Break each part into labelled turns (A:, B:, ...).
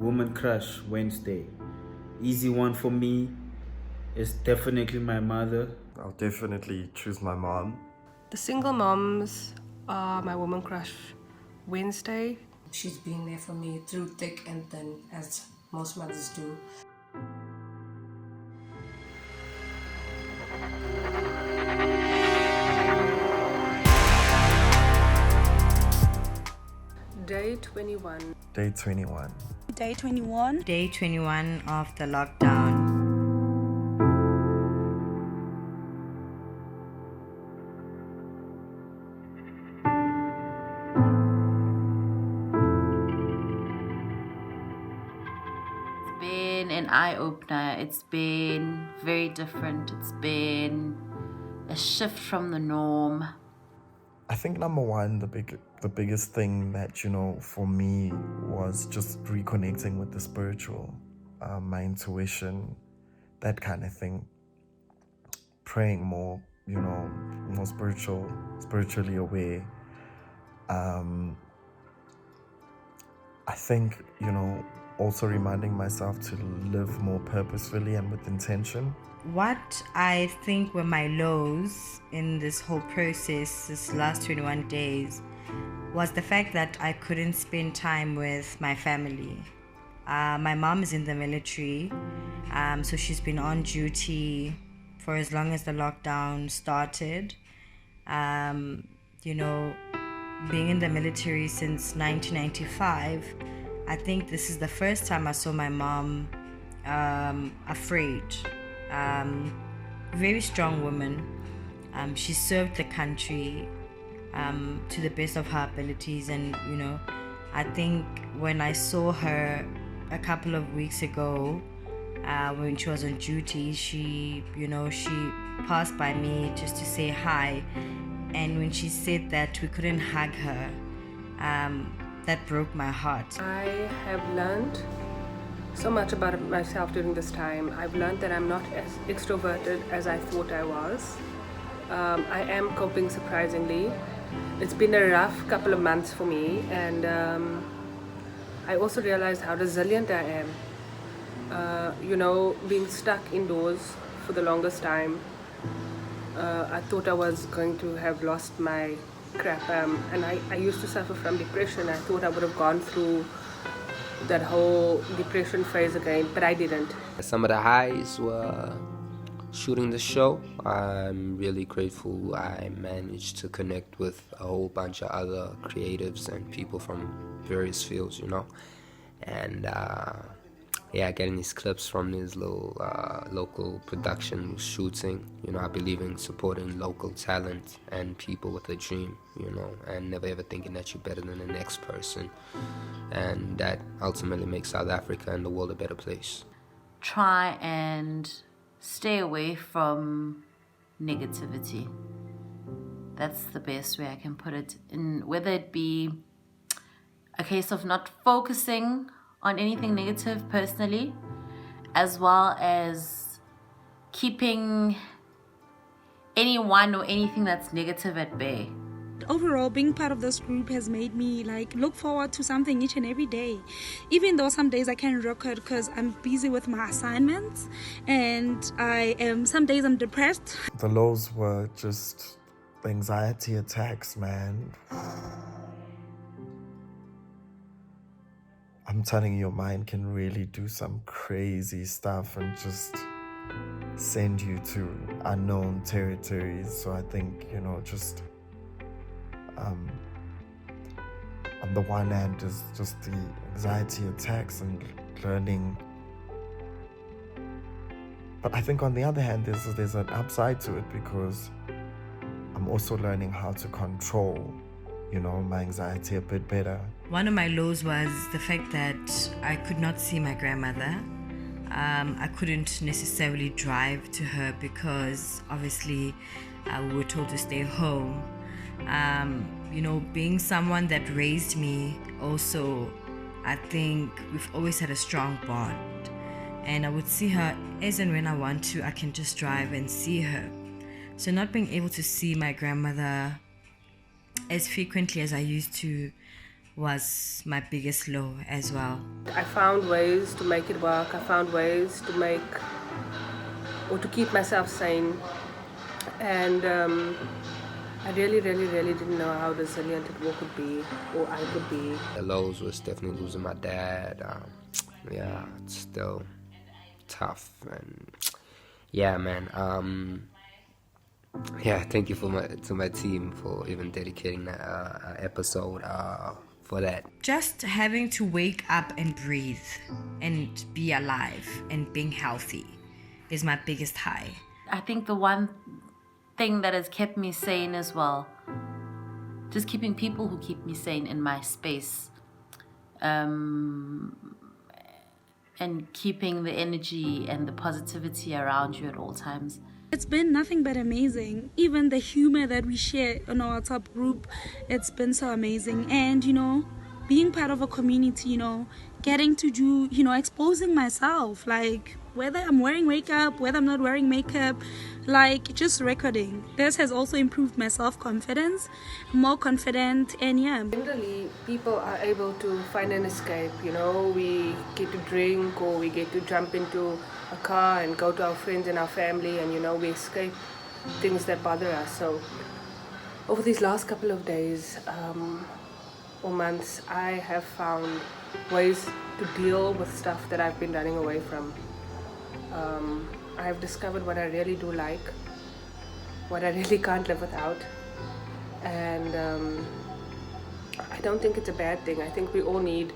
A: Woman crush Wednesday. Easy one for me is definitely my mother.
B: I'll definitely choose my mom.
C: The single moms are my woman crush Wednesday.
D: She's been there for me through thick and thin, as most mothers do.
C: Day 21.
B: Day 21.
E: Day 21.
F: Day 21 of the lockdown.
G: It's been an eye-opener. It's been very different. It's been a shift from the norm.
B: I think number one, the biggest thing that, for me was just reconnecting with the spiritual, my intuition, that kind of thing. Praying more, more spiritually aware. I think, also reminding myself to live more purposefully and with intention.
F: What I think were my lows in this whole process, this last 21 days, was the fact that I couldn't spend time with my family. My mom is in the military, so she's been on duty for as long as the lockdown started. Being in the military since 1995, I think this is the first time I saw my mom afraid. Very strong woman. She served the country to the best of her abilities, and I think when I saw her a couple of weeks ago, when she was on duty, she passed by me just to say hi, and when she said that we couldn't hug her, that broke my heart.
C: I have learned so much about myself during this time. I've learned that I'm not as extroverted as I thought I was. I am coping surprisingly. It's been a rough couple of months for me, and I also realized how resilient I am. Being stuck indoors for the longest time, I thought I was going to have lost my crap, and I used to suffer from depression. I thought I would have gone through that whole depression phase again, but I didn't.
H: Some of the highs were shooting the show. I'm really grateful I managed to connect with a whole bunch of other creatives and people from various fields, and getting these clips from these little local production shooting. I believe in supporting local talent and people with a dream, and never ever thinking that you're better than the next person, and that ultimately makes South Africa and the world a better place.
G: Try and stay away from negativity. That's the best way I can put it. In whether it be a case of not focusing on anything negative personally, as well as keeping anyone or anything that's negative at bay.
E: Overall, being part of this group has made me look forward to something each and every day, even though some days I can't rock it because I'm busy with my assignments, and some days I'm depressed.
B: The lows were just the anxiety attacks, man. I'm telling you, your mind can really do some crazy stuff and just send you to unknown territories. So I think, on the one hand is just the anxiety attacks and learning. But I think on the other hand, there's an upside to it, because I'm also learning how to control, my anxiety a bit better.
F: One of my lows was the fact that I could not see my grandmother. I couldn't necessarily drive to her because obviously we were told to stay home. Being someone that raised me also, I think we've always had a strong bond. And I would see her as and when I want to. I can just drive and see her. So not being able to see my grandmother as frequently as I used to was my biggest low as well.
C: I found ways to make it work. I found ways to make or to keep myself sane. And I really didn't know how resilient it could be, or I could be.
H: The lows was definitely losing my dad. Yeah, it's still tough. And yeah, man. Yeah, thank you to my team for even dedicating that episode for that.
F: Just having to wake up and breathe and be alive and being healthy is my biggest high.
G: I think the one thing that has kept me sane as well, just keeping people who keep me sane in my space, and keeping the energy and the positivity around you at all times.
E: It's been nothing but amazing. Even the humor that we share on our WhatsApp group, it's been so amazing. And, being part of a community, getting to do, exposing myself, like whether I'm wearing makeup, whether I'm not wearing makeup, like just recording. This has also improved my self-confidence, more confident, and yeah.
C: Generally, people are able to find an escape, we get to drink or we get to jump into a car and go to our friends and our family, and we escape things that bother us. So over these last couple of days or months, I have found ways to deal with stuff that I've been running away from. I have discovered what I really do like, what I really can't live without, and I don't think it's a bad thing. I think we all need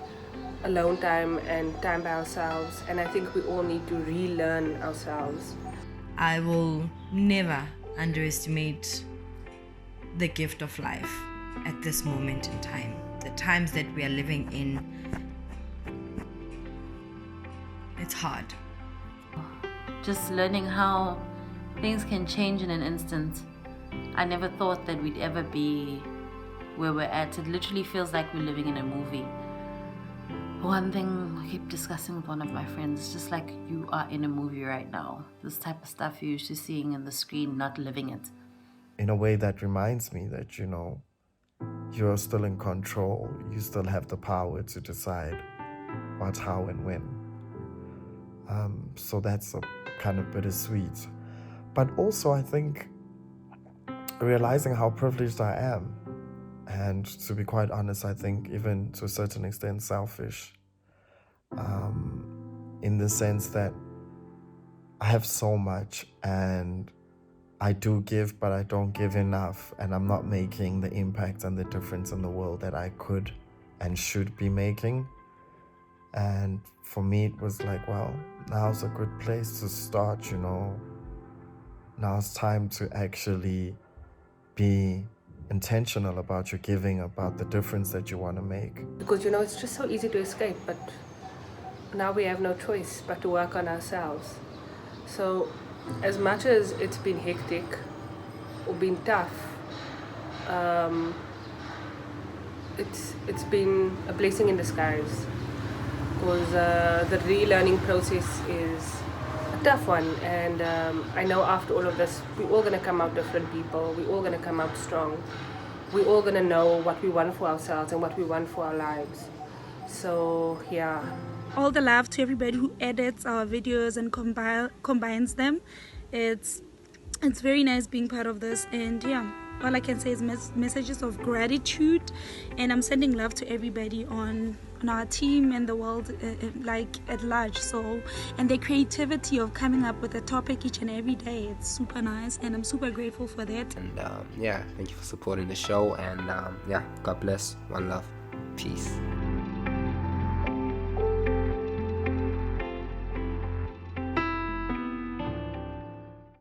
C: alone time and time by ourselves, and I think we all need to relearn ourselves.
F: I will never underestimate the gift of life at this moment in time. The times that we are living in, it's hard.
G: Just learning how things can change in an instant. I never thought that we'd ever be where we're at. It literally feels like we're living in a movie. One thing I keep discussing with one of my friends, it's just like you are in a movie right now. This type of stuff you're used to seeing in the screen, not living it.
B: In a way that reminds me that, you're still in control. You still have the power to decide what, how, and when. So that's a kind of bittersweet. But also, I think realizing how privileged I am, and to be quite honest, I think even to a certain extent selfish, in the sense that I have so much and I do give, but I don't give enough, and I'm not making the impact and the difference in the world that I could and should be making. And for me, it was like, well, now's a good place to start, Now it's time to actually be intentional about your giving, about the difference that you want to make.
C: Because, it's just so easy to escape, but now we have no choice but to work on ourselves. So, as much as it's been hectic or been tough, it's been a blessing in disguise. Because the relearning process is a tough one, and I know after all of this, we're all going to come out different people, we're all going to come out strong, we're all going to know what we want for ourselves and what we want for our lives. So, yeah.
E: All the love to everybody who edits our videos and combines them. It's very nice being part of this, and yeah, all I can say is messages of gratitude, and I'm sending love to everybody on our team and the world like at large. So, and the creativity of coming up with a topic each and every day, it's super nice, and I'm super grateful for that.
H: And yeah, thank you for supporting the show, and yeah, God bless, one love, peace.